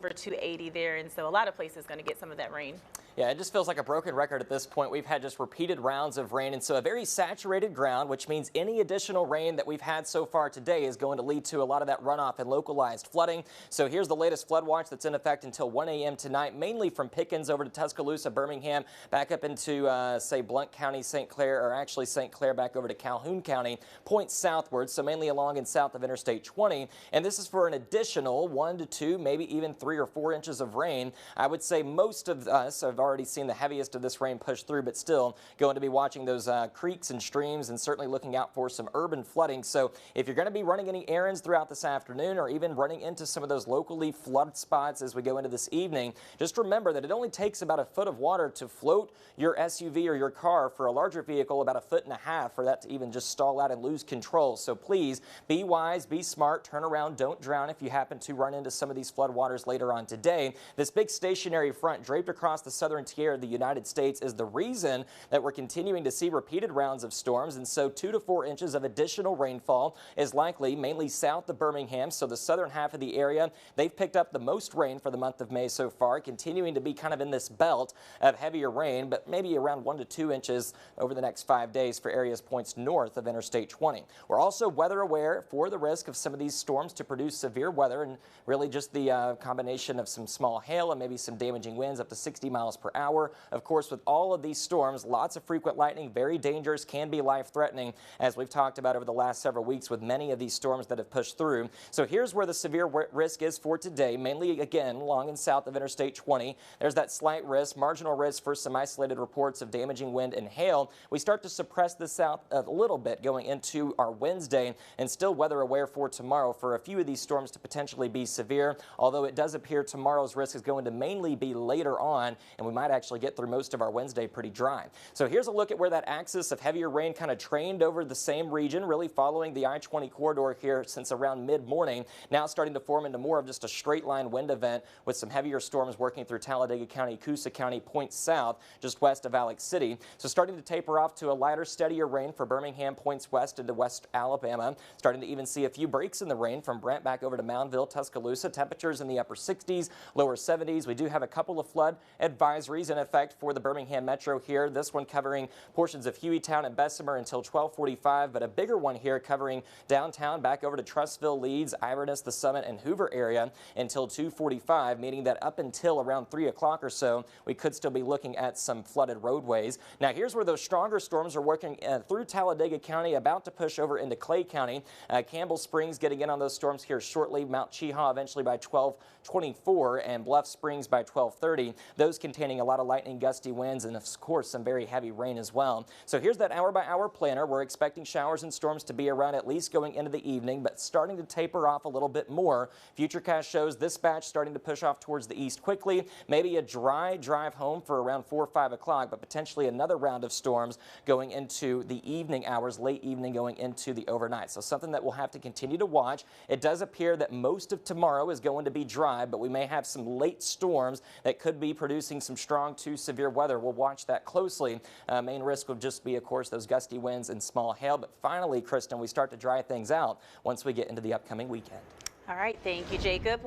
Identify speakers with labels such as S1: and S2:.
S1: over 280 there, and so a lot of places going to get some of that rain.
S2: Yeah, it just feels like a broken record at this point. We've had just repeated rounds of rain, and so a very saturated ground, which means any additional rain that we've had so far today is going to lead to a lot of that runoff and localized flooding. So here's the latest flood watch that's in effect until 1 a.m. tonight, mainly from Pickens over to Tuscaloosa, Birmingham, back up into, say, Blount County, St. Clair, or actually St. Clair back over to Calhoun County, points southward, so mainly along and south of Interstate 20. And this is for an additional 1 to 2, maybe even 3 or 4 inches of rain. I would say most of us have already seen the heaviest of this rain push through, but still going to be watching those creeks and streams and certainly looking out for some urban flooding. So if you're going to be running any errands throughout this afternoon or even running into some of those locally flood spots as we go into this evening, just remember that it only takes about a foot of water to float your SUV or your car. For a larger vehicle, about 1.5 feet for that to even just stall out and lose control. So please be wise, be smart, turn around, don't drown if you happen to run into some of these flood waters later on today. This big stationary front draped across the southern tier of the United States is the reason that we're continuing to see repeated rounds of storms, and so 2 to 4 inches of additional rainfall is likely, mainly south of Birmingham. So the southern half of the area, they've picked up the most rain for the month of May so far, continuing to be kind of in this belt of heavier rain, but maybe around 1 to 2 inches over the next 5 days for areas points north of Interstate 20. We're also weather aware for the risk of some of these storms to produce severe weather, and really just the combination of some small hail and maybe some damaging winds up to 60 miles per hour. Of course, with all of these storms, lots of frequent lightning, very dangerous, can be life-threatening, as we've talked about over the last several weeks with many of these storms that have pushed through. So here's where the severe risk is for today, mainly, again, along and south of Interstate 20. There's that slight risk, marginal risk for some isolated reports of damaging wind and hail. We start to suppress this out a little bit going into our Wednesday, and still weather aware for tomorrow for a few of these storms to potentially be severe, although it does appear tomorrow's risk is going to mainly be later on, and we might actually get through most of our Wednesday pretty dry. So here's a look at where that axis of heavier rain kind of trained over the same region, really following the I-20 corridor here since around mid-morning, now starting to form into more of just a straight line wind event with some heavier storms working through Talladega County, Coosa County, points south, just west of Alex City. So starting to taper off to a lighter, steadier rain for Birmingham, points west into West Alabama. Starting to even see a few breaks in the rain from Brent back over to Moundville, Tuscaloosa. Temperatures in the upper 60s, lower 70s. We do have a couple of flood advisories in effect for the Birmingham Metro here. This one covering portions of Hueytown and Bessemer until 12:45, but a bigger one here covering downtown back over to Trussville, Leeds, Iverness, the Summit, and Hoover area until 2:45, meaning that up until around 3 o'clock or so, we could still be looking at some flooded roadways. Now, here's where those stronger storms are working through Talladega County, about to push over into Clay County. Campbell Springs getting in on those storms here shortly. Mount Cheaha eventually by 12:24, and Bluff Springs by 12:30. Those containing a lot of lightning, gusty winds, and of course some very heavy rain as well. So here's that hour-by-hour planner. We're expecting showers and storms to be around at least going into the evening, but starting to taper off a little bit more. Futurecast shows this batch starting to push off towards the east quickly. Maybe a dry drive home for around 4 or 5 o'clock, but potentially another round of storms going into the evening hours, late evening going into the overnight. So something that we'll have to continue to watch. It does appear that most of tomorrow is going to be dry, but we may have some late storms that could be producing some strong to severe weather. We'll watch that closely. Main risk will just be, of course, those gusty winds and small hail. But finally, Kristen, we start to dry things out once we get into the upcoming weekend.
S1: All right. Thank you, Jacob.